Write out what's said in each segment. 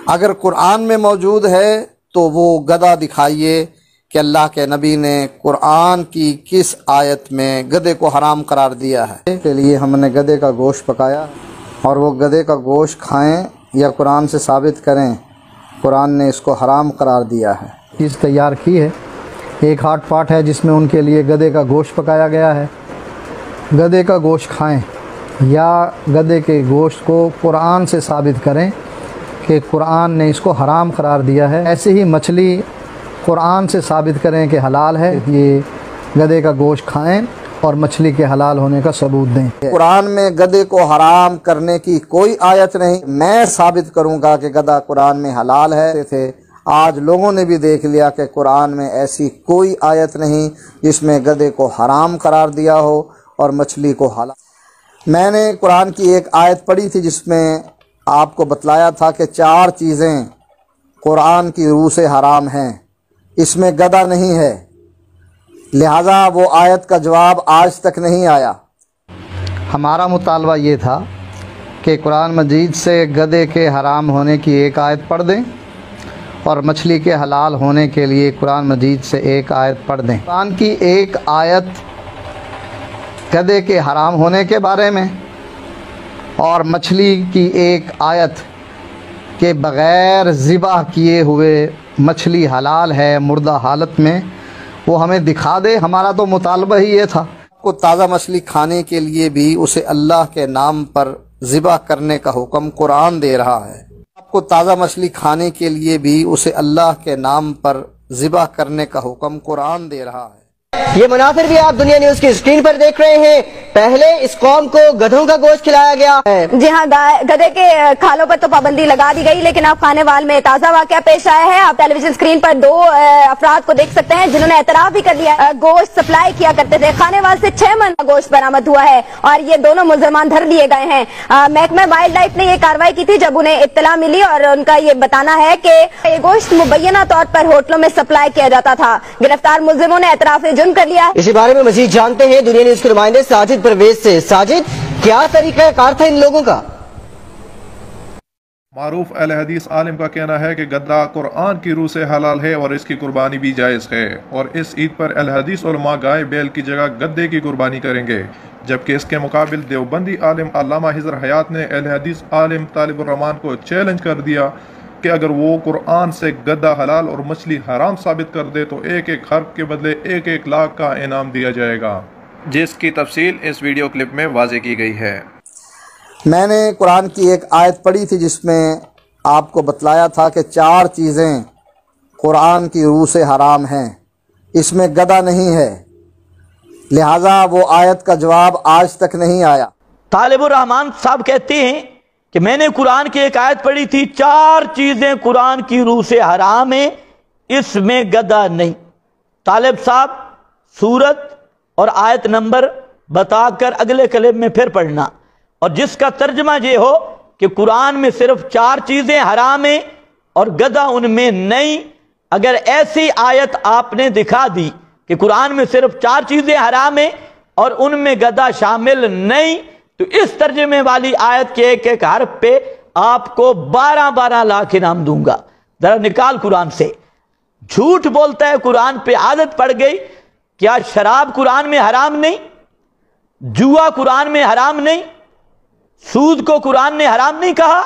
اگر قرآن میں موجود ہے تو وہ گدھا دکھائیے کہ اللہ کے نبی نے قرآن کی کس آیت میں گدھے کو حرام قرار دیا ہے۔ کے لیے ہم نے گدھے کا گوشت پکایا اور وہ گدھے کا گوشت کھائیں یا قرآن سے ثابت کریں قرآن نے اس کو حرام قرار دیا ہے۔ چیز تیار کی ہے، ایک ہاٹ پاٹ ہے جس میں ان کے لیے گدھے کا گوشت پکایا گیا ہے۔ گدھے کا گوشت کھائیں یا گدھے کے گوشت کو قرآن سے ثابت کریں کہ قرآن نے اس کو حرام قرار دیا ہے۔ ایسے ہی مچھلی قرآن سے ثابت کریں کہ حلال ہے، یہ گدھے کا گوشت کھائیں اور مچھلی کے حلال ہونے کا ثبوت دیں۔ قرآن میں گدھے کو حرام کرنے کی کوئی آیت نہیں، میں ثابت کروں گا کہ گدھا قرآن میں حلال ہے۔ آج لوگوں نے بھی دیکھ لیا کہ قرآن میں ایسی کوئی آیت نہیں جس میں گدھے کو حرام قرار دیا ہو اور مچھلی کو حلال۔ میں نے قرآن کی ایک آیت پڑھی تھی جس میں آپ کو بتلایا تھا کہ 4 چیزیں قرآن کی روح سے حرام ہیں، اس میں گدھا نہیں ہے، لہذا وہ آیت کا جواب آج تک نہیں آیا۔ ہمارا مطالبہ یہ تھا کہ قرآن مجید سے گدھے کے حرام ہونے کی ایک آیت پڑھ دیں اور مچھلی کے حلال ہونے کے لیے قرآن مجید سے ایک آیت پڑھ دیں۔ قرآن کی ایک آیت گدھے کے حرام ہونے کے بارے میں اور مچھلی کی ایک آیت کہ بغیر ذبح کیے ہوئے مچھلی حلال ہے مردہ حالت میں، وہ ہمیں دکھا دے۔ ہمارا تو مطالبہ ہی یہ تھا۔ آپ کو تازہ مچھلی کھانے کے لیے بھی اسے اللہ کے نام پر ذبح کرنے کا حکم قرآن دے رہا ہے۔ آپ کو تازہ مچھلی کھانے کے لیے بھی اسے اللہ کے نام پر ذبح کرنے کا حکم قرآن دے رہا ہے۔ یہ مناظر بھی آپ دنیا نیوز کی اسکرین پر دیکھ رہے ہیں۔ پہلے اس قوم کو گدھوں کا گوشت کھلایا گیا ہے۔ جی ہاں، گدھے کے کھالوں پر تو پابندی لگا دی گئی، لیکن اب خانے وال میں تازہ واقعہ پیش آیا ہے۔ آپ ٹیلی ویژن اسکرین پر 2 افراد کو دیکھ سکتے ہیں جنہوں نے اعتراف بھی کر لیا ہے گوشت سپلائی کیا کرتے تھے۔ خانے وال سے 6 من گوشت برآمد ہوا ہے اور یہ دونوں ملزمان دھر لیے گئے ہیں۔ محکمہ وائلڈ لائف نے یہ کارروائی کی تھی جب انہیں اطلاع ملی اور ان کا یہ بتانا ہے کہ یہ گوشت مبینہ طور پر ہوٹلوں میں سپلائی کیا جاتا تھا۔ گرفتار ملزموں نے اعتراف جرم کر لیا۔ اسی بارے میں مزید جانتے ہیں دنیا نیوز کے نمائندے ساجد پرویز سے۔ ساجد، کیا طریقہ کار تھا ان لوگوں کا؟ معروف اہل حدیث عالم کا کہنا ہے کہ گدھا قرآن کی روح سے حلال ہے اور اس کی قربانی بھی جائز ہے، اور اس عید پر اہل حدیث علماء گائے بیل کی جگہ گدھے کی قربانی کریں گے، جبکہ اس کے مقابل دیوبندی عالم علامہ حضر حیات نے اہل حدیث عالم طالب الرحمان کو چیلنج کر دیا کہ اگر وہ قرآن سے گدھا حلال اور مچھلی حرام ثابت کر دے تو 1 حرف کے بدلے 1 لاکھ کا انعام دیا جائے گا، جس کی تفصیل اس ویڈیو کلپ میں واضح کی گئی ہے۔ میں نے قرآن کی ایک آیت پڑھی تھی جس میں آپ کو بتلایا تھا کہ 4 چیزیں قرآن کی روح سے حرام ہیں، اس میں گدھا نہیں ہے، لہذا وہ آیت کا جواب آج تک نہیں آیا۔ طالب الرحمان صاحب کہتے ہیں کہ میں نے قرآن کی ایک آیت پڑھی تھی، 4 چیزیں قرآن کی روح سے حرام ہیں، اس میں گدھا نہیں۔ طالب صاحب سورت اور آیت نمبر بتا کر اگلے کلپ میں پھر پڑھنا، اور جس کا ترجمہ یہ ہو کہ قرآن میں صرف 4 چیزیں حرام ہیں اور گدھا ان میں نہیں۔ اگر ایسی آیت آپ نے دکھا دی کہ قرآن میں صرف 4 چیزیں حرام ہیں اور ان میں گدھا شامل نہیں، تو اس ترجمے والی آیت کے 1 حرف پہ آپ کو 12 لاکھ انعام دوں گا۔ ذرا نکال قرآن سے۔ جھوٹ بولتا ہے، قرآن پہ عادت پڑ گئی۔ کیا شراب قرآن میں حرام نہیں؟ جوا قرآن میں حرام نہیں؟ سود کو قرآن نے حرام نہیں کہا؟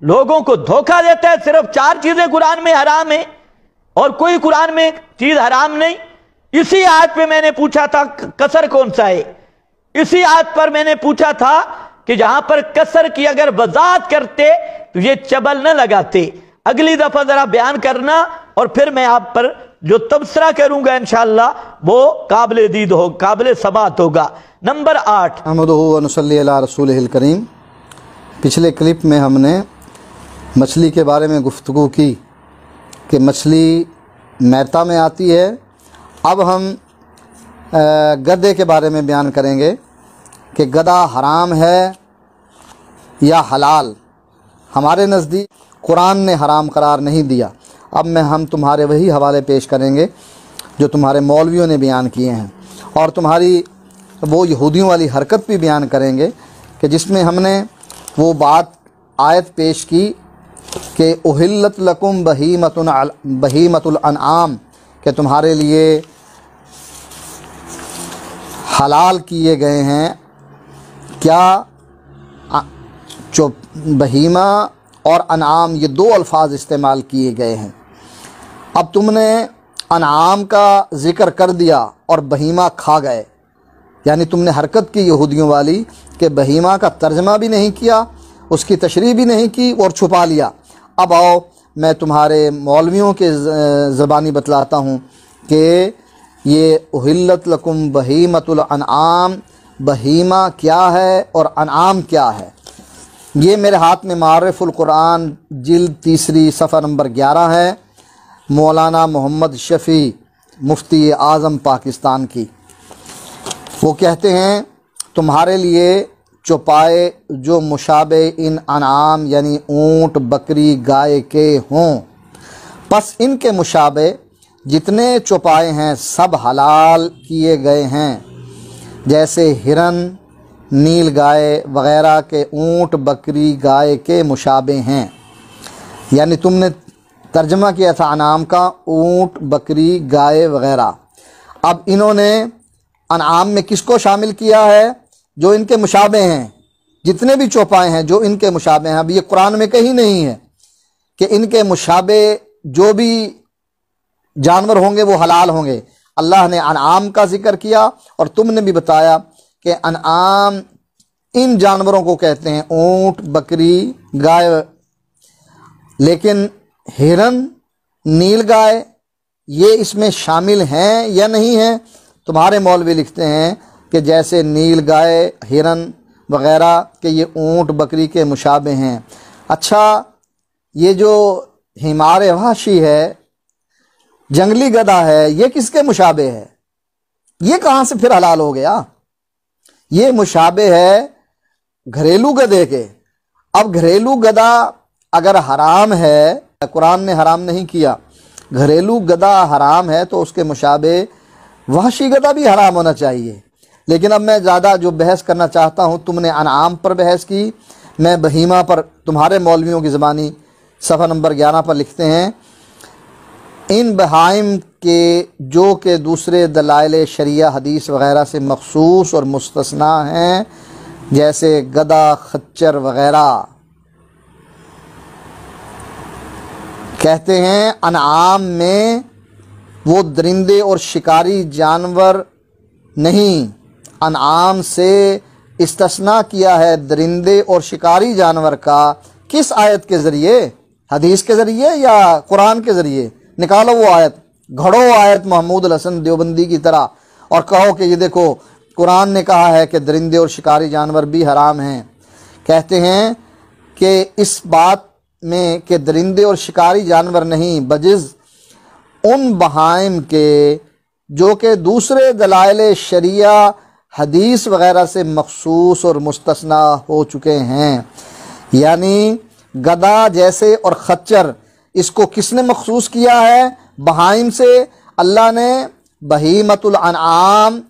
لوگوں کو دھوکہ دیتا ہے، صرف 4 چیزیں قرآن میں حرام ہیں اور کوئی قرآن میں چیز حرام نہیں۔ اسی آیت پہ میں نے پوچھا تھا قصر کون سا ہے، اسی آیت پر میں نے پوچھا تھا کہ جہاں پر قصر کی اگر وضاحت کرتے تو یہ چبل نہ لگاتے۔ اگلی دفعہ ذرا بیان کرنا اور پھر میں آپ پر جو تبصرہ کروں گا انشاءاللہ وہ قابل دید ہو، قابل ثبات ہوگا۔ نمبر 8، احمدہ و نصلی علی رسولہ الکریم۔ پچھلے کلپ میں ہم نے مچھلی کے بارے میں گفتگو کی کہ مچھلی میتا میں آتی ہے۔ اب ہم گدھے کے بارے میں بیان کریں گے کہ گدھا حرام ہے یا حلال۔ ہمارے نزدیک قرآن نے حرام قرار نہیں دیا۔ اب ہم تمہارے وہی حوالے پیش کریں گے جو تمہارے مولویوں نے بیان کیے ہیں، اور تمہاری وہ یہودیوں والی حرکت بھی بیان کریں گے کہ جس میں ہم نے وہ بات آیت پیش کی کہ احلت لکم بہیمۃ الانعام، کہ تمہارے لیے حلال کیے گئے ہیں کیا بہیمہ اور انعام، یہ دو الفاظ استعمال کیے گئے ہیں۔ اب تم نے انعام کا ذکر کر دیا اور بہیمہ کھا گئے، یعنی تم نے حرکت کی یہودیوں والی کہ بہیمہ کا ترجمہ بھی نہیں کیا، اس کی تشریح بھی نہیں کی اور چھپا لیا۔ اب آؤ میں تمہارے مولویوں کے زبانی بتلاتا ہوں کہ یہ احلت لکم بہیمۃ الانعام، بہیمہ کیا ہے اور انعام کیا ہے۔ یہ میرے ہاتھ میں معارف القرآن جلد 3 صفحہ نمبر 11 ہے، مولانا محمد شفیع مفتی اعظم پاکستان کی۔ وہ کہتے ہیں تمہارے لیے چوپائے جو مشابہ ان انعام یعنی اونٹ، بکری، گائے کے ہوں، پس ان کے مشابہ جتنے چوپائے ہیں سب حلال کیے گئے ہیں، جیسے ہرن، نیل گائے وغیرہ کے اونٹ، بکری، گائے کے مشابہ ہیں۔ یعنی تم نے ترجمہ کیا تھا انعام کا اونٹ، بکری، گائے وغیرہ، اب انہوں نے انعام میں کس کو شامل کیا ہے؟ جو ان کے مشابہ ہیں، جتنے بھی چوپائے ہیں جو ان کے مشابہ ہیں۔ اب یہ قرآن میں کہیں نہیں ہے کہ ان کے مشابہ جو بھی جانور ہوں گے وہ حلال ہوں گے۔ اللہ نے انعام کا ذکر کیا اور تم نے بھی بتایا کہ انعام ان جانوروں کو کہتے ہیں، اونٹ، بکری، گائے، لیکن ہرن، نیل گائے یہ اس میں شامل ہیں یا نہیں ہیں؟ تمہارے مولوی لکھتے ہیں کہ جیسے نیل گائے، ہرن وغیرہ کہ یہ اونٹ، بکری کے مشابہ ہیں۔ اچھا، یہ جو حمار وحشی ہے، جنگلی گدھا ہے، یہ کس کے مشابہ ہے؟ یہ کہاں سے پھر حلال ہو گیا؟ یہ مشابہ ہے گھریلو گدھے کے۔ اب گھریلو گدھا اگر حرام ہے، قرآن نے حرام نہیں کیا، گھریلو گدھا حرام ہے تو اس کے مشابہ وحشی گدھا بھی حرام ہونا چاہیے۔ لیکن اب میں زیادہ جو بحث کرنا چاہتا ہوں، تم نے انعام پر بحث کی، میں بہیمہ پر، تمہارے مولویوں کی زبانی صفحہ نمبر 11 پر لکھتے ہیں ان بہائم کے جو کہ دوسرے دلائل شریعہ حدیث وغیرہ سے مخصوص اور مستثنا ہیں، جیسے گدھا، خچر وغیرہ۔ کہتے ہیں انعام میں وہ درندے اور شکاری جانور نہیں، انعام سے استثناء کیا ہے درندے اور شکاری جانور کا۔ کس آیت کے ذریعے؟ حدیث کے ذریعے یا قرآن کے ذریعے؟ نکالو وہ آیت، گھڑو آیت محمود الحسن دیوبندی کی طرح اور کہو کہ یہ دیکھو قرآن نے کہا ہے کہ درندے اور شکاری جانور بھی حرام ہیں۔ کہتے ہیں کہ اس بات میں کہ درندے اور شکاری جانور نہیں، بجز ان بہائم کے جو کہ دوسرے دلائل شریعہ حدیث وغیرہ سے مخصوص اور مستثنا ہو چکے ہیں۔ یعنی گدھا جیسے اور خچر، اس کو کس نے مخصوص کیا ہے؟ بہائم سے۔ اللہ نے بہیمۃ الانعام،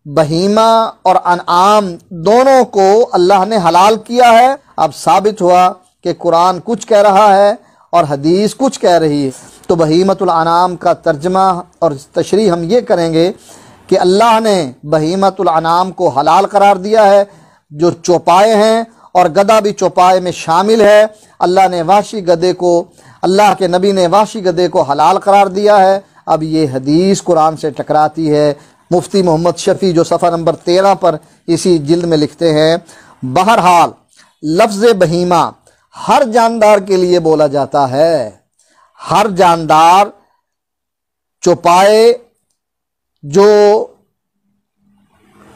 بہیمہ اور انعام دونوں کو اللہ نے حلال کیا ہے۔ اب ثابت ہوا کہ قرآن کچھ کہہ رہا ہے اور حدیث کچھ کہہ رہی ہے، تو بہیمۃ الانعام کا ترجمہ اور تشریح ہم یہ کریں گے کہ اللہ نے بہیمۃ الانعام کو حلال قرار دیا ہے، جو چوپائے ہیں، اور گدھا بھی چوپائے میں شامل ہے۔ اللہ نے وحشی گدھے کو، اللہ کے نبی نے وحشی گدھے کو حلال قرار دیا ہے۔ اب یہ حدیث قرآن سے ٹکراتی ہے۔ مفتی محمد شفیع جو صفحہ نمبر 13 پر اسی جلد میں لکھتے ہیں، بہرحال لفظ بہیمہ ہر جاندار کے لیے بولا جاتا ہے۔ ہر جاندار، چوپائے جو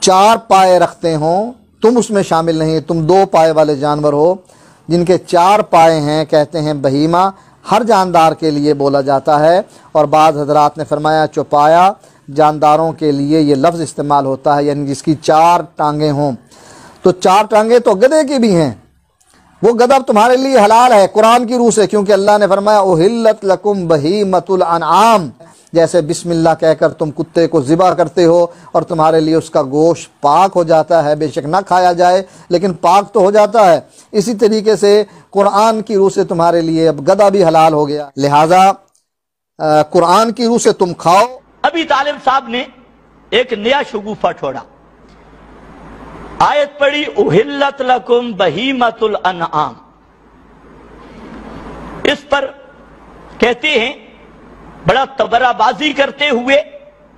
4 پائے رکھتے ہوں، تم اس میں شامل نہیں، تم 2 پائے والے جانور ہو، جن کے 4 پائے ہیں، کہتے ہیں بہیمہ ہر جاندار کے لیے بولا جاتا ہے۔ اور بعض حضرات نے فرمایا چوپایا جانداروں کے لیے یہ لفظ استعمال ہوتا ہے، یعنی جس کی 4 ٹانگیں ہوں۔ تو 4 ٹانگیں تو گدھے کی بھی ہیں، وہ گدھا تمہارے لیے حلال ہے قرآن کی روح سے، کیونکہ اللہ نے فرمایا احلت لکم بہیمۃ الانعام، جیسے بسم اللہ کہہ کر تم کتے کو ذبح کرتے ہو اور تمہارے لیے اس کا گوشت پاک ہو جاتا ہے، بے شک نہ کھایا جائے لیکن پاک تو ہو جاتا ہے، اسی طریقے سے قرآن کی روح سے تمہارے لیے اب گدھا بھی حلال ہو گیا، لہٰذا قرآن کی روح سے تم کھاؤ۔ ابھی طالب صاحب نے ایک نیا شگوفہ چھوڑا، آیت پڑھی احلت لکم بہیمۃ الانعام، اس پر کہتے ہیں بڑا تبرہ بازی کرتے ہوئے،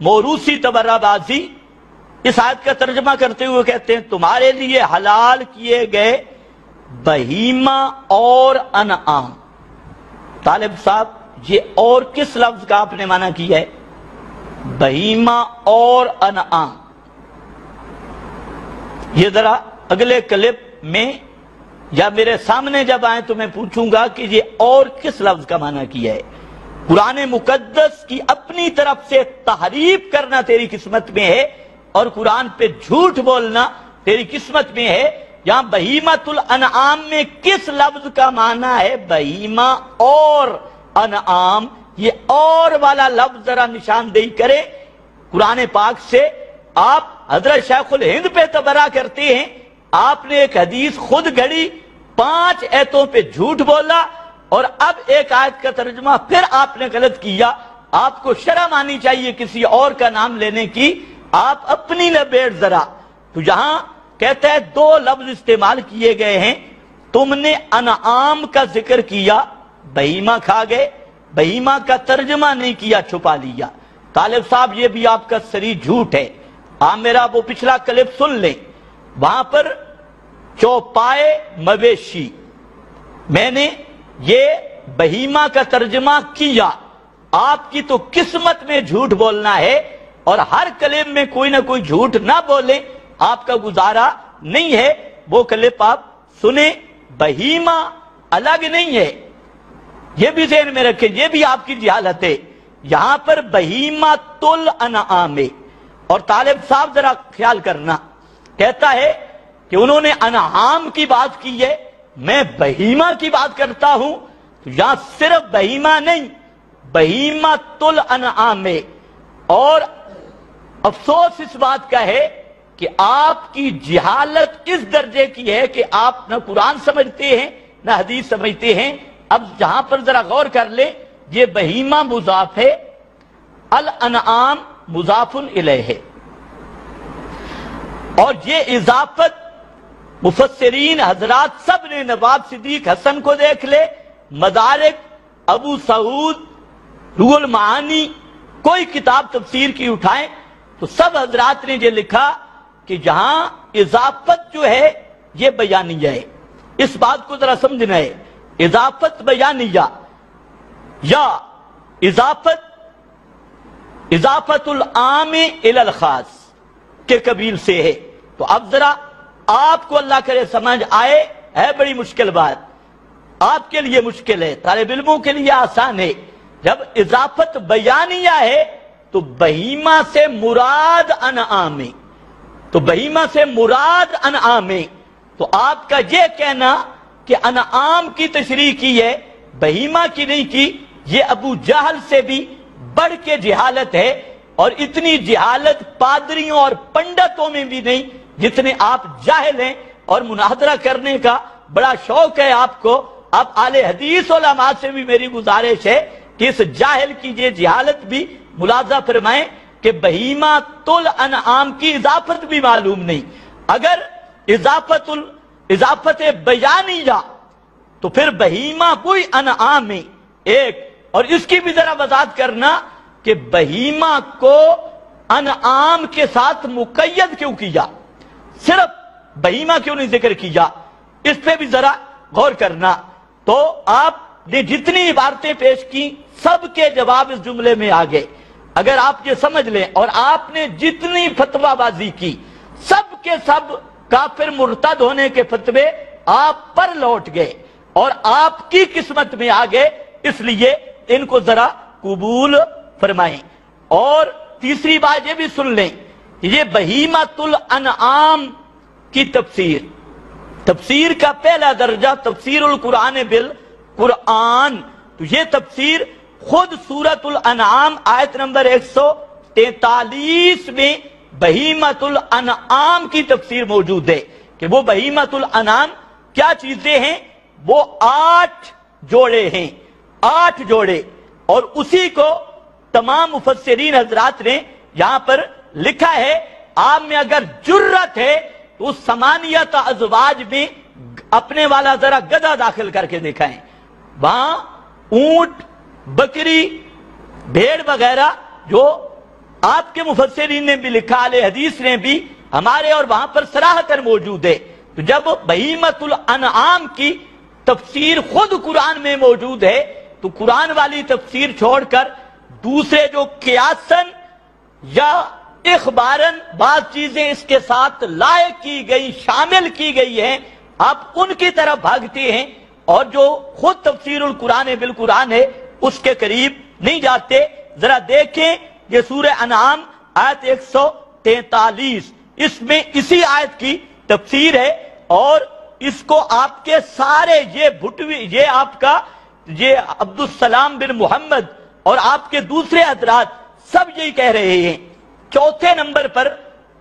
موروثی تبرہ بازی، اس آیت کا ترجمہ کرتے ہوئے کہتے ہیں تمہارے لیے حلال کیے گئے بہیمہ اور انعام۔ طالب صاحب یہ اور کس لفظ کا آپ نے معنی کیا ہے؟ بہیمہ اور انعام۔ یہ ذرا اگلے کلپ میں یا میرے سامنے جب آئیں تو میں پوچھوں گا کہ یہ اور کس لفظ کا معنی کیا ہے۔ قرآن مقدس کی اپنی طرف سے تحریف کرنا تیری قسمت میں ہے اور قرآن پہ جھوٹ بولنا تیری قسمت میں ہے۔ یہاں بہیمۃ الانعام میں کس لفظ کا معنی ہے بہیمہ اور انعام؟ یہ اور والا لفظ ذرا نشاندہی کرے قرآن پاک سے۔ آپ حضرت شیخ الہند پہ تبرہ کرتے ہیں، آپ نے ایک حدیث خود گھڑی، 5 ایتوں پہ جھوٹ بولا اور اب ایک آیت کا ترجمہ پھر آپ نے غلط کیا۔ آپ کو شرم آنی چاہیے کسی اور کا نام لینے کی، آپ اپنی لپیٹ ذرا۔ تو یہاں کہتا ہے 2 لفظ استعمال کیے گئے ہیں، تم نے انعام کا ذکر کیا، بہیمہ کھا گئے، بہیمہ کا ترجمہ نہیں کیا، چھپا لیا۔ طالب صاحب یہ بھی آپ کا صریح جھوٹ ہے۔ آپ میرا وہ پچھلا کلپ سن لیں، وہاں پر چوپائے مویشی میں نے یہ بہیمہ کا ترجمہ کیا۔ آپ کی تو قسمت میں جھوٹ بولنا ہے اور ہر کلپ میں کوئی نہ کوئی جھوٹ نہ بولیں، آپ کا گزارا نہیں ہے۔ وہ کلپ آپ سنیں، بہیمہ الگ نہیں ہے، یہ بھی ذہن میں رکھیں، یہ بھی آپ کی جہالت ہے۔ یہاں پر بہیمۃ الانعام ہے، اور طالب صاحب ذرا خیال کرنا، کہتا ہے کہ انہوں نے انعام کی بات کی ہے، میں بہیمہ کی بات کرتا ہوں۔ تو یہاں صرف بہیمہ نہیں، بہیمۃ الانعام ہے۔ اور افسوس اس بات کا ہے کہ آپ کی جہالت اس درجے کی ہے کہ آپ نہ قرآن سمجھتے ہیں نہ حدیث سمجھتے ہیں۔ اب جہاں پر ذرا غور کر لیں، یہ بہیمہ مضاف ہے، الانعام مضاف الیہ ہے، اور یہ اضافت مفسرین حضرات سب نے، نواب صدیق حسن کو دیکھ لے، مدارک، ابو سعود، روح المعانی، کوئی کتاب تفسیر کی اٹھائیں تو سب حضرات نے یہ لکھا کہ جہاں اضافت جو ہے یہ بیانیہ ہے۔ اس بات کو ذرا سمجھنا ہے، اضافت بیانیہ یا اضافت العام الی الخاص کے قبیل سے ہے۔ تو اب ذرا آپ کو اللہ کرے سمجھ آئے، ہے بڑی مشکل بات، آپ کے لیے مشکل ہے، طالب علموں کے لیے آسان ہے۔ جب اضافت بیانیہ ہے تو بہیمہ سے مراد انعام ہے، تو بہیمہ سے مراد انعام ہے۔ تو آپ کا یہ کہنا کہ انعام کی تشریح کی ہے، بہیمہ کی نہیں کی، یہ ابو جہل سے بھی بڑھ کے جہالت ہے، اور اتنی جہالت پادریوں اور پنڈتوں میں بھی نہیں جتنے آپ جاہل ہیں، اور مناظرہ کرنے کا بڑا شوق ہے آپ کو۔ اب اہل حدیث علماء سے بھی میری گزارش ہے کہ اس جاہل کی یہ جہالت بھی ملاحظہ فرمائیں کہ بہیمۃ الانعام کی اضافت بھی معلوم نہیں۔ اگر اضافت بیانیہ تو پھر بہیمہ کوئی انعام ہے ایک، اور اس کی بھی ذرا وضاحت کرنا کہ بہیمہ کو انعام کے ساتھ مقید کیوں کیا، صرف بہیمہ کیوں نہیں ذکر کیا، اس پہ بھی ذرا غور کرنا۔ تو آپ نے جتنی عبارتیں پیش کی سب کے جواب اس جملے میں آ گئے۔ اگر آپ یہ سمجھ لیں، اور آپ نے جتنی فتویٰ بازی کی سب کے سب کافر مرتد ہونے کے فتوے آپ پر لوٹ گئے اور آپ کی قسمت میں آ گئے، اس لیے ان کو ذرا قبول فرمائیں۔ اور تیسری بات یہ بھی سن لیں کہ یہ بہیمۃ الانعام کی تفسیر کا پہلا درجہ تفسیر القرآن بالقرآن، تو یہ تفسیر خود سورۃ الانعام آیت نمبر 143 میں بہیمۃ الانعام کی تفسیر موجود ہے کہ وہ بہیمۃ الانعام کیا چیزیں ہیں؟ وہ 8 جوڑے ہیں، 8 جوڑے، اور اسی کو تمام مفسرین حضرات نے یہاں پر لکھا ہے آپ میں اگر جرت ہے تو اس 8 ازواج میں اپنے والا ذرا گدھا داخل کر کے دکھائیں، وہاں اونٹ، بکری، بھیڑ وغیرہ جو آپ کے مفسرین نے بھی لکھا، اہل حدیث نے بھی، ہمارے اور وہاں پر صراحتاً موجود ہے۔ تو جب بہیمۃ الانعام کی تفسیر خود قرآن میں موجود ہے تو قرآن والی تفسیر چھوڑ کر دوسرے جو قیاساً یا اخباراً بعض چیزیں اس کے ساتھ لائق کی گئی، شامل کی گئی ہیں، آپ ان کی طرف بھاگتے ہیں اور جو خود تفسیر القرآن بالقرآن ہے اس کے قریب نہیں جاتے۔ ذرا دیکھیں یہ سورہ انعام آیت 143، اس میں اسی آیت کی تفسیر ہے، اور اس کو آپ کے سارے یہ بھٹوی، یہ آپ کا یہ عبدالسلام بن محمد اور آپ کے دوسرے حضرات سب یہی کہہ رہے ہیں۔ چوتھے نمبر پر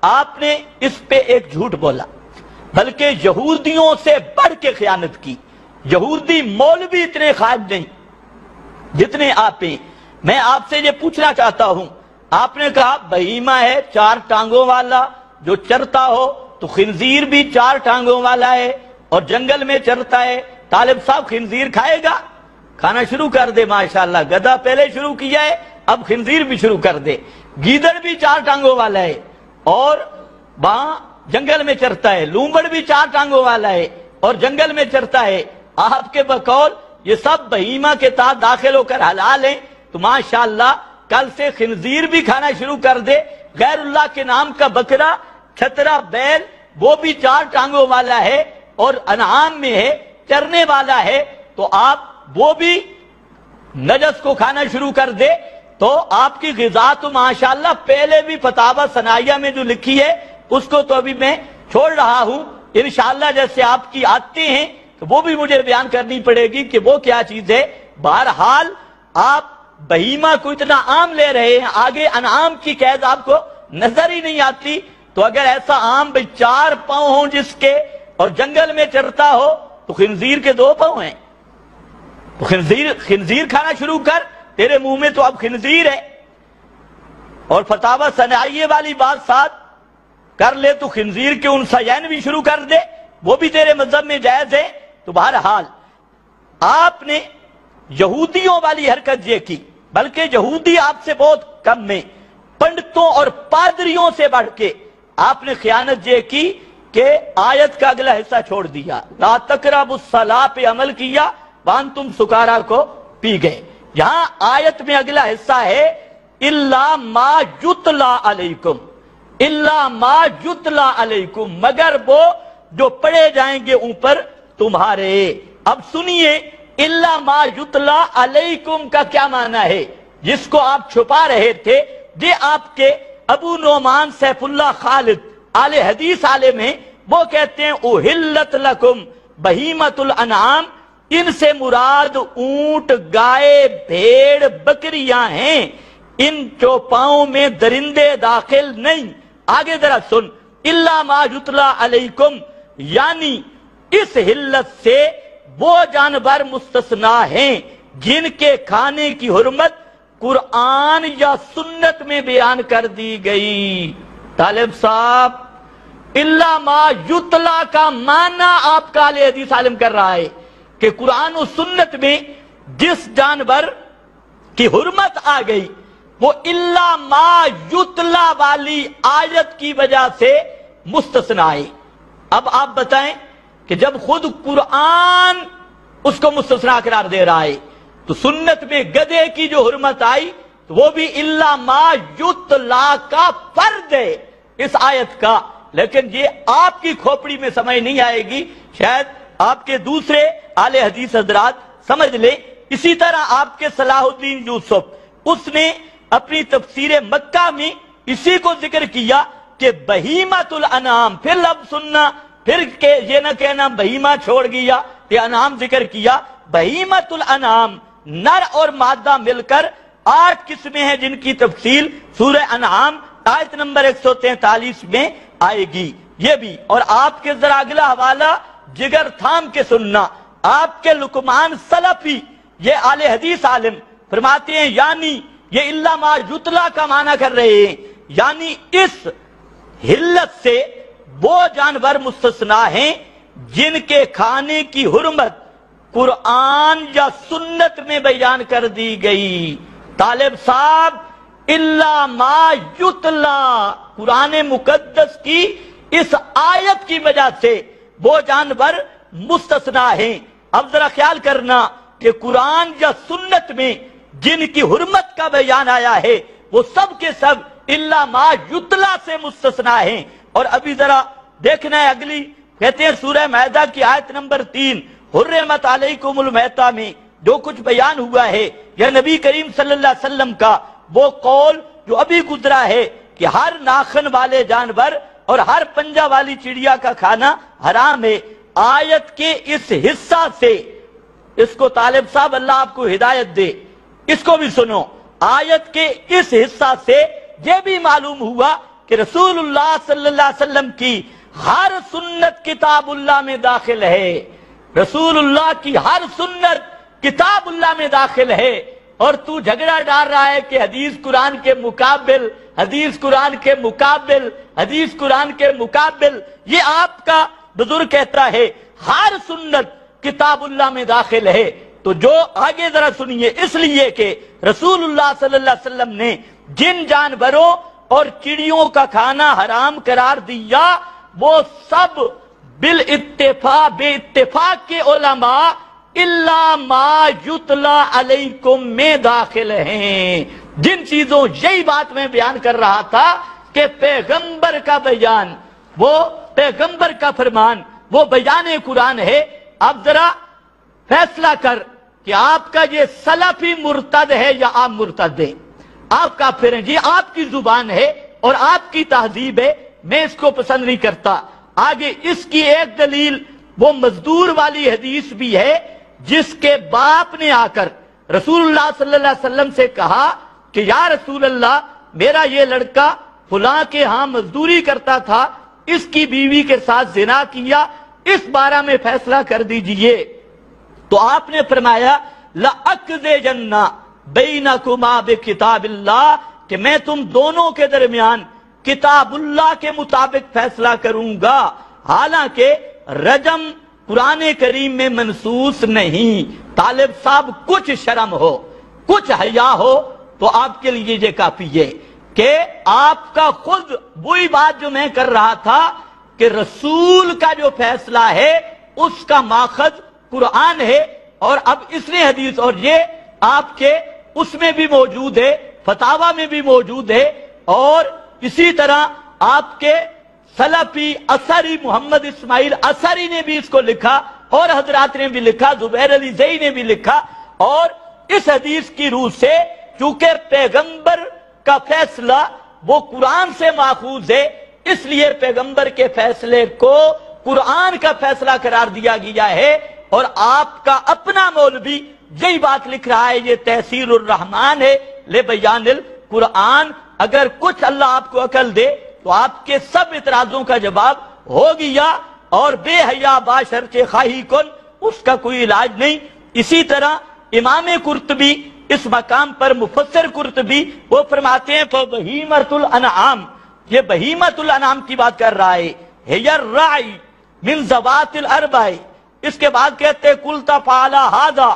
آپ نے اس پہ ایک جھوٹ بولا، بلکہ یہودیوں سے بڑھ کے خیانت کی۔ یہودی مولوی اتنے خائب نہیں جتنے آپ ہیں۔ میں آپ سے یہ پوچھنا چاہتا ہوں، آپ نے کہا بہیمہ ہے 4 ٹانگوں والا جو چرتا ہو، تو خنزیر بھی 4 ٹانگوں والا ہے اور جنگل میں چرتا ہے، طالب صاحب خنزیر کھائے گا؟ کھانا شروع کر دے، ماشاءاللہ گدھا پہلے شروع کیا ہے، اب خنزیر بھی شروع کر دے۔ گیدڑ بھی 4 ٹانگوں والا ہے اور وہاں جنگل میں چرتا ہے، لومبڑ بھی 4 ٹانگوں والا ہے اور جنگل میں چرتا ہے۔ آپ کے بقول یہ سب بہیمہ کے تحت داخل ہو کر حلال ہیں، تو ماشاءاللہ کل سے خنزیر بھی کھانا شروع کر دے۔ غیر اللہ کے نام کا بکرا، چھترا، بیل، وہ بھی 4 ٹانگوں والا ہے اور انعام میں ہے، چرنے والا ہے، تو آپ وہ بھی نجس کو کھانا شروع کر دے۔ تو آپ کی غذا تو ماشاءاللہ پہلے بھی فتاوی ثنائیہ میں جو لکھی ہے اس کو تو ابھی میں چھوڑ رہا ہوں، انشاءاللہ جیسے آپ کی عادتیں ہیں تو وہ بھی مجھے بیان کرنی پڑے گی کہ وہ کیا چیز ہے۔ بہرحال آپ بہیمہ کو اتنا عام لے رہے ہیں، آگے انعام کی قید آپ کو نظر ہی نہیں آتی۔ تو اگر ایسا عام بھئی 4 پاؤں ہوں جس کے اور جنگل میں چرتا ہو تو خنزیر کے 2 پاؤں ہیں، تو خنزیر کھانا شروع کر، تیرے منہ میں تو اب خنزیر ہے۔ اور فتاوی ثنائیہ والی بات ساتھ کر لے تو خنزیر کے انثیین بھی شروع کر دے، وہ بھی تیرے مذہب میں جائز ہے۔ تو بہرحال آپ نے یہودیوں والی حرکت یہ کی، بلکہ یہودی آپ سے بہت کم میں، پنڈتوں اور پادریوں سے بڑھ کے آپ نے خیانت یہ کی کہ آیت کا اگلا حصہ چھوڑ دیا، لا تقربوا الصلاۃ پہ عمل کیا، وانتم سکارا کو پی گئے۔ یہاں آیت میں اگلا حصہ ہے الا ما یتلا علیکم، الا ما یتلا علیکم، مگر وہ جو پڑھے جائیں گے اوپر تمہارے۔ اب سنیے الا ما یتلا علیکم کا کیا معنی ہے، جس کو آپ چھپا رہے تھے۔ یہ آپ کے ابو نعمان سیف اللہ خالد آل حدیث عالم ہیں، وہ کہتے ہیں احلت لکم بہیمۃ الانعام، ان سے مراد اونٹ، گائے، بھیڑ، بکریاں ہیں، ان چوپاؤں میں درندے داخل نہیں۔ آگے ذرا سن، الا ما یتلا علیکم، یعنی اس حلت سے وہ جانور مستثنا ہیں جن کے کھانے کی حرمت قرآن یا سنت میں بیان کر دی گئی۔ طالب صاحب الا ما یتلا کا معنی آپ کا اہل حدیث عالم کر رہا ہے کہ قرآن و سنت میں جس جانور کی حرمت آ گئی وہ الا ما یتلا والی آیت کی وجہ سے مستثنا ہے۔ اب آپ بتائیں کہ جب خود قرآن اس کو مستثنا قرار دے رہا ہے تو سنت میں گدھے کی جو حرمت آئی تو وہ بھی الا ما یتلا کا فرد ہے اس آیت کا، لیکن یہ آپ کی کھوپڑی میں سمجھ نہیں آئے گی، شاید آپ کے دوسرے اہل حدیث حضرات سمجھ لیں۔ اسی طرح آپ کے صلاح الدین یوسف، اس نے اپنی تفسیر مکہ میں اسی کو ذکر کیا کہ بہیمۃ الانعام، پھر لفظ سننا، پھر کہ یہ نہ کہنا بہیمہ چھوڑ گیا، یہ انعام ذکر کیا۔ بہیمۃ الانعام نر اور مادہ مل کر 8 قسمیں ہیں جن کی تفصیل سورہ انعام آیت نمبر 143 میں آئے گی. یہ بھی اور آپ کے ذرا اگلا حوالہ جگر تھام کے سننا. آپ کے لقمان سلفی یہ اہل حدیث عالم فرماتے ہیں یعنی یہ الا ما یتلا کا معنی کر رہے ہیں، یعنی اس حلت سے وہ جانور مستثنا ہیں جن کے کھانے کی حرمت قرآن یا سنت میں بیان کر دی گئی. طالب صاحب الا ما یتلا قرآن مقدس کی اس آیت کی وجہ سے وہ جانور مستثنا ہیں. اب ذرا خیال کرنا کہ قرآن یا سنت میں جن کی حرمت کا بیان آیا ہے وہ سب کے سب الا ما یتلا سے مستثنا ہیں. اور ابھی ذرا دیکھنا ہے اگلی، کہتے ہیں سورہ مائدہ کی آیت نمبر 3 حرمت علیکم المیتہ میں جو کچھ بیان ہوا ہے یا نبی کریم صلی اللہ علیہ وسلم کا وہ قول جو ابھی گزرا ہے کہ ہر ناخن والے جانور اور ہر پنجہ والی چڑیا کا کھانا حرام ہے. آیت کے اس حصہ سے اس کو طالب صاحب اللہ آپ کو ہدایت دے، اس کو بھی سنو. آیت کے اس حصہ سے یہ بھی معلوم ہوا کہ رسول اللہ صلی اللہ علیہ وسلم کی ہر سنت کتاب اللہ میں داخل ہے. رسول اللہ کی ہر سنت کتاب اللہ میں داخل ہے. اور تو جھگڑا ڈال رہا ہے کہ حدیث قرآن کے مقابل، حدیث قرآن کے مقابل، حدیث قرآن کے مقابل. یہ آپ کا بزرگ کہتا ہے ہر سنت کتاب اللہ میں داخل ہے. تو جو آگے ذرا سنیے، اس لیے کہ رسول اللہ صلی اللہ علیہ وسلم نے جن جانوروں اور چڑیوں کا کھانا حرام قرار دیا وہ سب بالاتفاق بے اتفاق کے علماء الا ما یتلا علیکم میں داخل ہیں. جن چیزوں یہی بات میں بیان کر رہا تھا کہ پیغمبر کا بیان، وہ پیغمبر کا فرمان، وہ بیان قرآن ہے. اب ذرا فیصلہ کر کہ آپ کا یہ سلفی مرتد ہے یا آپ مرتد ہیں، آپ کافر ہیں. یہ آپ کی زبان ہے اور آپ کی تہذیب ہے، میں اس کو پسند نہیں کرتا. آگے اس کی ایک دلیل وہ مزدور والی حدیث بھی ہے جس کے باپ نے آ کر رسول اللہ صلی اللہ علیہ وسلم سے کہا کہ یا رسول اللہ میرا یہ لڑکا فلاں کے ہاں مزدوری کرتا تھا، اس کی بیوی کے ساتھ زنا کیا، اس بارے میں فیصلہ کر دیجئے. تو آپ نے فرمایا لَأَقْضِيَنَّ بَيْنَكُمَا بِكِتَابِ اللَّهِ کہ میں تم دونوں کے درمیان کتاب اللہ کے مطابق فیصلہ کروں گا. حالانکہ رجم قرآن کریم میں منصوص نہیں. طالب صاحب کچھ شرم ہو، کچھ حیا ہو تو آپ کے لیے یہ کافی ہے کہ آپ کا خود وہی بات جو میں کر رہا تھا کہ رسول کا جو فیصلہ ہے اس کا ماخذ قرآن ہے. اور اب اس نے حدیث اور یہ آپ کے اس میں بھی موجود ہے، فتاوی میں بھی موجود ہے. اور اسی طرح آپ کے سلفی اثری محمد اسماعیل اثری نے بھی اس کو لکھا اور حضرات نے بھی لکھا، زبیر علی زئی نے بھی لکھا. اور اس حدیث کی روح سے چونکہ پیغمبر کا فیصلہ وہ قرآن سے ماخوذ ہے، اس لیے پیغمبر کے فیصلے کو قرآن کا فیصلہ قرار دیا گیا ہے. اور آپ کا اپنا مولوی یہی بات لکھ رہا ہے، یہ تحسیر الرحمان ہے لبیان القرآن. اگر کچھ اللہ آپ کو عقل دے تو آپ کے سب اعتراضوں کا جواب ہو گیا. اور بے حیا باشرچ خواہی کن اس کا کوئی علاج نہیں. اسی طرح امام قرطبی اس مقام پر مفسر قرطبی وہ فرماتے ہیں فبہیمۃ الانعام، یہ بہیمۃ الانعام کی بات کر رہا ہے، ہی الراعی من ذوات الاربع. اس کے بعد کہتے قلت فعلی ھذا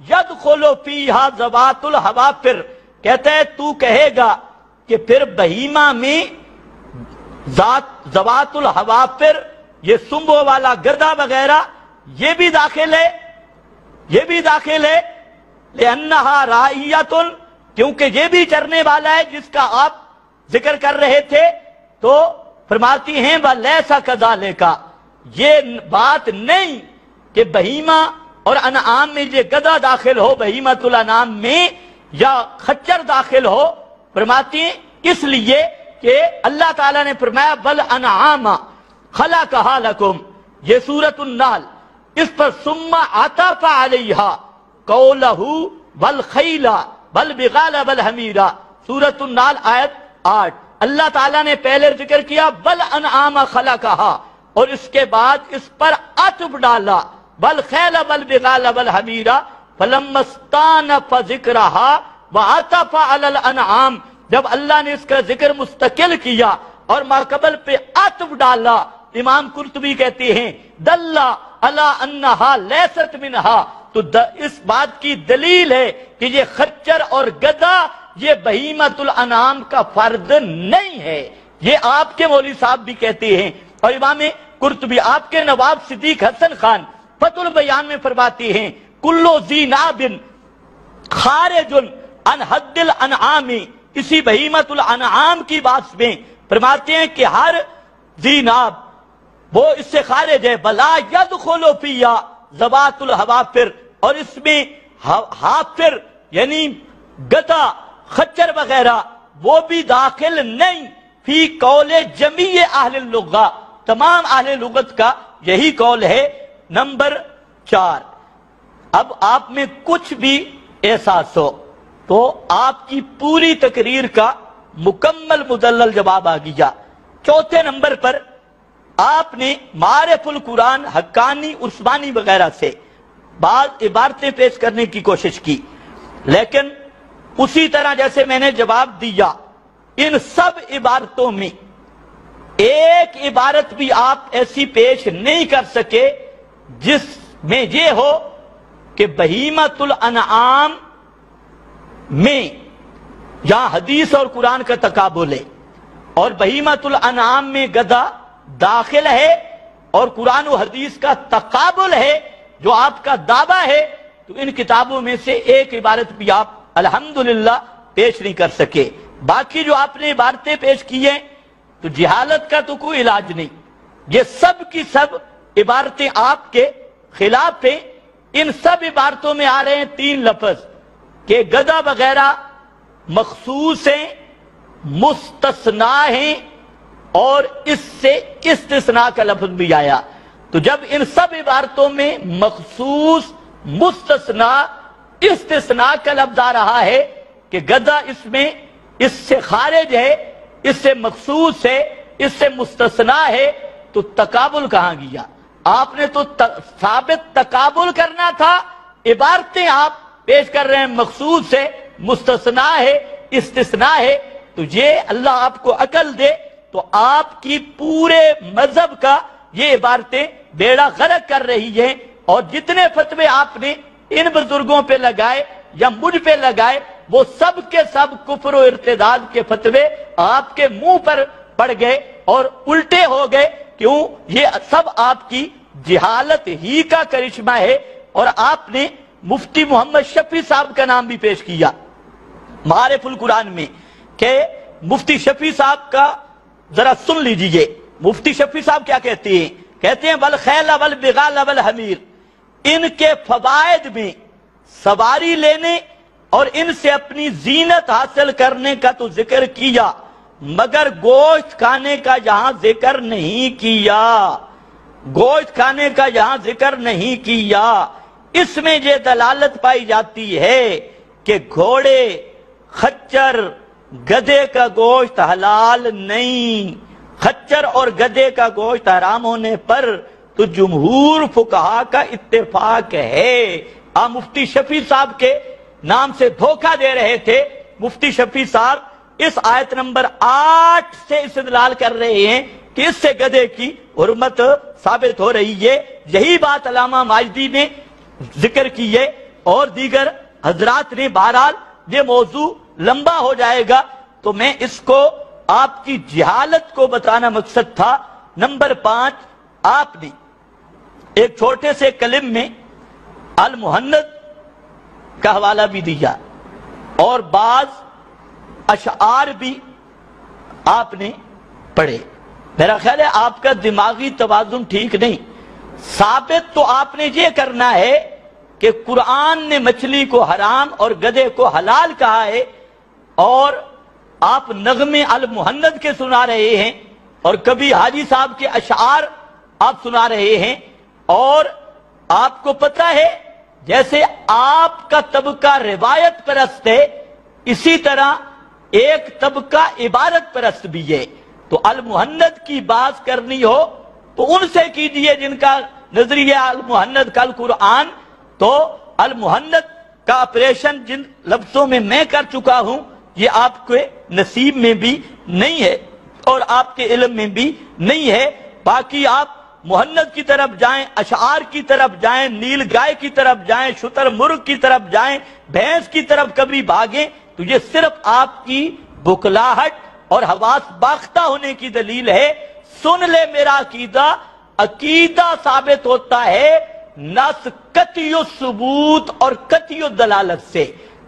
یدخل فیھا ذوات الحوافر. کہتے ہیں تو کہے گا کہ پھر بہیمہ میں ذوات الحوافر، یہ سنبو والا گردہ وغیرہ یہ بھی داخل ہے، یہ بھی داخل ہے. لأنہا رائیۃ کیونکہ یہ بھی چرنے والا ہے جس کا آپ ذکر کر رہے تھے. تو فرماتی ہیں وَلَيْسَ كَذَلِكَ یہ بات نہیں کہ بہیمہ اور انعام میں یہ گدھا داخل ہو بہیمۃ الانعام میں یا خچر داخل ہو. فرماتی ہیں اس لیے کہ اللہ تعالیٰ نے فرمایا بل انعام خلقھا لکم، یہ سورۃ النحل. اس پر ثم عطف علیہا قولہ والخیلا والبغال والحمیرا، سورۃ النال آیت 8۔ اللہ تعالیٰ نے پہلے ذکر کیا والانعام خلقہا، اور اس کے بعد اس پر عطف ڈالا والخیل والبغال والحمیرا فلما استانف ذکرہا وعطف علی الانعام، جب اللہ نے اس کا ذکر مستقل کیا اور ماقبل پہ عطف ڈالا، امام قرطبی کہتے ہیں دل علی انہا لیست منہا، تو اس بات کی دلیل ہے کہ یہ خچر اور گدھا یہ بہیمۃ الانعام کا فرد نہیں ہے۔ یہ آپ کے مولوی صاحب بھی کہتے ہیں، اور امام قرطبی آپ کے نواب صدیق حسن خان فتح البیان میں فرماتے ہیں کلو ذی ناب خارج عن حد الانعام، اسی بہیمۃ الانعام کی بات میں فرماتے ہیں کہ ہر ذی ناب وہ اس سے خارج ہے، بلا یدخل فیہا ذوات الحوافر، اور اس میں حافر یعنی گدھا خچر وغیرہ وہ بھی داخل نہیں، فی قول جمیع اہل اللغہ، تمام اہل لغت کا یہی قول ہے۔ نمبر 4، اب آپ میں کچھ بھی احساس ہو تو آپ کی پوری تقریر کا مکمل مدلل جواب آ گیا۔ چوتھے نمبر پر آپ نے معارف القرآن حقانی عثمانی وغیرہ سے بعض عبارتیں پیش کرنے کی کوشش کی، لیکن اسی طرح جیسے میں نے جواب دیا ان سب عبارتوں میں ایک عبارت بھی آپ ایسی پیش نہیں کر سکے جس میں یہ ہو کہ بہیمۃ الانعام میں یہاں حدیث اور قرآن کا تقابل ہے، اور بہیمۃ الانعام میں گدھا داخل ہے اور قرآن و حدیث کا تقابل ہے جو آپ کا دعویٰ ہے، تو ان کتابوں میں سے ایک عبارت بھی آپ الحمدللہ پیش نہیں کر سکے۔ باقی جو آپ نے عبارتیں پیش کی ہیں تو جہالت کا تو کوئی علاج نہیں، یہ سب کی سب عبارتیں آپ کے خلاف ہیں۔ ان سب عبارتوں میں آ رہے ہیں 3 لفظ کہ گدھا وغیرہ مخصوص ہیں، مستثنیٰ ہیں، اور اس سے استثناء کا لفظ بھی آیا۔ تو جب ان سب عبارتوں میں مخصوص، مستثنیٰ، استثناء کا لفظ آ رہا ہے کہ گدھا اس میں اس سے خارج ہے، اس سے مخصوص ہے، اس سے مستثنیٰ ہے، تو تقابل کہاں گیا؟ آپ نے تو ثابت تقابل کرنا تھا، عبارتیں آپ پیش کر رہے ہیں مخصوص ہے، مستثنیٰ ہے، استثناء ہے، تو یہ اللہ آپ کو عقل دے، تو آپ کی پورے مذہب کا یہ عبارتیں بیڑا غرق کر رہی ہیں، اور جتنے فتوے آپ نے ان بزرگوں پہ لگائے یا مجھ پہ لگائے وہ سب کے سب کفر و ارتداد کے فتوے آپ کے منہ پر پڑ گئے اور الٹے ہو گئے۔ کیوں؟ یہ سب آپ کی جہالت ہی کا کرشمہ ہے۔ اور آپ نے مفتی محمد شفیع صاحب کا نام بھی پیش کیا معارف القرآن میں کہ مفتی شفیع صاحب کا ذرا سن لیجئے۔ مفتی شفیع صاحب کیا کہتے ہیں؟ کہتے ہیں والخیل والبغال والحمیر، ان کے فوائد میں سواری لینے اور ان سے اپنی زینت حاصل کرنے کا تو ذکر کیا، مگر گوشت کھانے کا یہاں ذکر نہیں کیا، گوشت کھانے کا یہاں ذکر نہیں کیا۔ اس میں یہ دلالت پائی جاتی ہے کہ گھوڑے، خچر، گدھے کا گوشت حلال نہیں۔ خچر اور گدھے کا گوشت حرام ہونے پر تو جمہور فقہا کا اتفاق ہے۔ آپ مفتی شفیع صاحب کے نام سے دھوکہ دے رہے تھے۔ مفتی شفیع صاحب اس آیت نمبر 8 سے استدلال کر رہے ہیں کہ اس سے گدھے کی حرمت ثابت ہو رہی ہے۔ یہی بات علامہ ماجدی نے ذکر کی ہے اور دیگر حضرات نے۔ بہرحال یہ موضوع لمبا ہو جائے گا، تو میں اس کو آپ کی جہالت کو بتانا مقصد تھا۔ نمبر 5، آپ نے ایک چھوٹے سے کلم میں المہند کا حوالہ بھی دیا اور بعض اشعار بھی آپ نے پڑھے۔ میرا خیال ہے آپ کا دماغی توازن ٹھیک نہیں۔ ثابت تو آپ نے یہ کرنا ہے کہ قرآن نے مچھلی کو حرام اور گدھے کو حلال کہا ہے، اور آپ نغمے المہند کے سنا رہے ہیں، اور کبھی حاجی صاحب کے اشعار آپ سنا رہے ہیں، اور آپ کو پتہ ہے جیسے آپ کا طبقہ روایت پرست ہے، اسی طرح ایک طبقہ عبارت پرست بھی ہے۔ تو المحند کی بات کرنی ہو تو ان سے کیجئے جن کا نظریہ المحند کل قرآن۔ تو المحند کا آپریشن جن لفظوں میں میں کر چکا ہوں یہ آپ کے نصیب میں بھی نہیں ہے اور آپ کے علم میں بھی نہیں ہے۔ باقی آپ محند کی طرف جائیں، اشعار کی طرف جائیں، نیل گائے کی طرف جائیں، شتر مرغ کی طرف جائیں، بھینس کی طرف کبھی بھاگیں، تو یہ صرف آپ کی بکلاہٹ اور حواس باختہ ہونے کی دلیل ہے۔ سن لے میرا عقیدہ، عقیدہ ثابت ہوتا ہے نص قطعی ثبوت اور قطعی دلالت سے،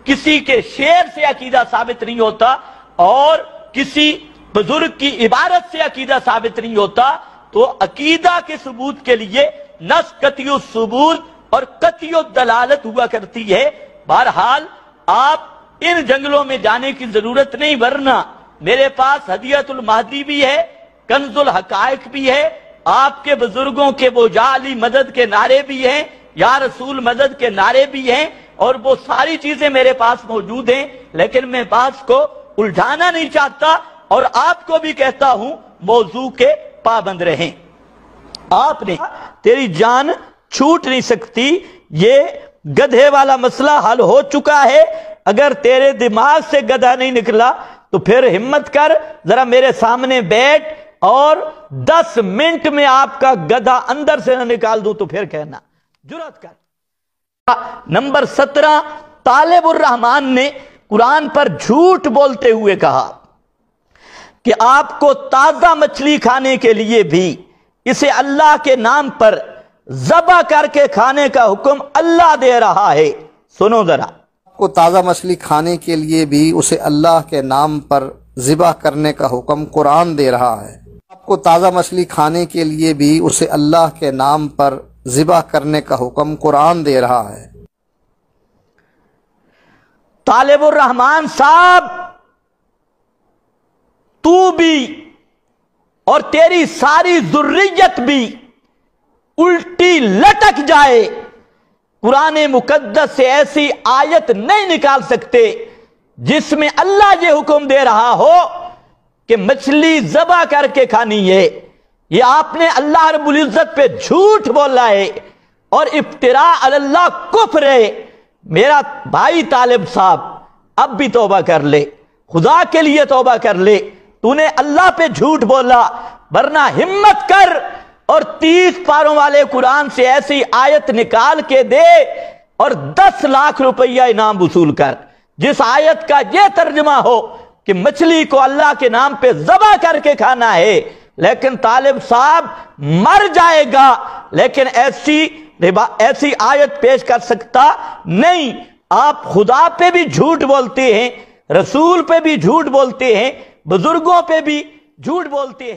کسی کے شعر سے عقیدہ ثابت نہیں ہوتا اور کسی بزرگ کی عبارت سے عقیدہ ثابت نہیں ہوتا۔ تو عقیدہ کے ثبوت کے لیے نص قطعی ثبوت اور قطعی دلالت ہوا کرتی ہے۔ بہرحال آپ ان جنگلوں میں جانے کی ضرورت نہیں، ورنہ میرے پاس ہدیت المہدی بھی ہے، کنز الحقائق بھی ہے، آپ کے بزرگوں کے وہ یا علی مدد کے نعرے بھی ہیں، یا رسول مدد کے نعرے بھی ہیں، اور وہ ساری چیزیں میرے پاس موجود ہیں، لیکن میں بات کو الجھانا نہیں چاہتا اور آپ کو بھی کہتا ہوں موضوع کے پابند رہیں۔ آپ نے تیری جان چھوٹ نہیں سکتی، یہ گدھے والا مسئلہ حل ہو چکا ہے۔ اگر تیرے دماغ سے گدھا نہیں نکلا تو پھر ہمت کر، ذرا میرے سامنے بیٹھ اور 10 منٹ میں آپ کا گدھا اندر سے نہ نکال دوں تو پھر کہنا، جرات کر۔ نمبر 17، طالب الرحمن نے قرآن پر جھوٹ بولتے ہوئے کہا کہ آپ کو تازہ مچھلی کھانے کے لیے بھی اسے اللہ کے نام پر ذبح کر کے کھانے کا حکم اللہ دے رہا ہے۔ سنو ذرا، آپ کو تازہ مچھلی کھانے کے لیے بھی اسے اللہ کے نام پر ذبح کرنے کا حکم قرآن دے رہا ہے۔ آپ کو تازہ مچھلی کھانے کے لیے بھی اسے اللہ کے نام پر ذبح کرنے کا حکم قرآن دے رہا ہے۔ طالب الرحمن صاحب، تو بھی اور تیری ساری ذریت بھی الٹی لٹک جائے، قرآن مقدس سے ایسی آیت نہیں نکال سکتے جس میں اللہ یہ حکم دے رہا ہو کہ مچھلی ذبح کر کے کھانی ہے۔ یہ آپ نے اللہ رب العزت پہ جھوٹ بولا ہے اور افتراء علی اللہ کفر ہے۔ میرا بھائی طالب صاحب، اب بھی توبہ کر لے، خدا کے لیے توبہ کر لے، تو نے اللہ پہ جھوٹ بولا، ورنہ ہمت کر اور 30 پاروں والے قرآن سے ایسی آیت نکال کے دے اور 10 لاکھ روپیہ انعام وصول کر جس آیت کا یہ ترجمہ ہو کہ مچھلی کو اللہ کے نام پہ ذبح کر کے کھانا ہے۔ لیکن طالب صاحب مر جائے گا، لیکن ایسی آیت پیش کر سکتا نہیں۔ آپ خدا پہ بھی جھوٹ بولتے ہیں، رسول پہ بھی جھوٹ بولتے ہیں، بزرگوں پہ بھی جھوٹ بولتے ہیں۔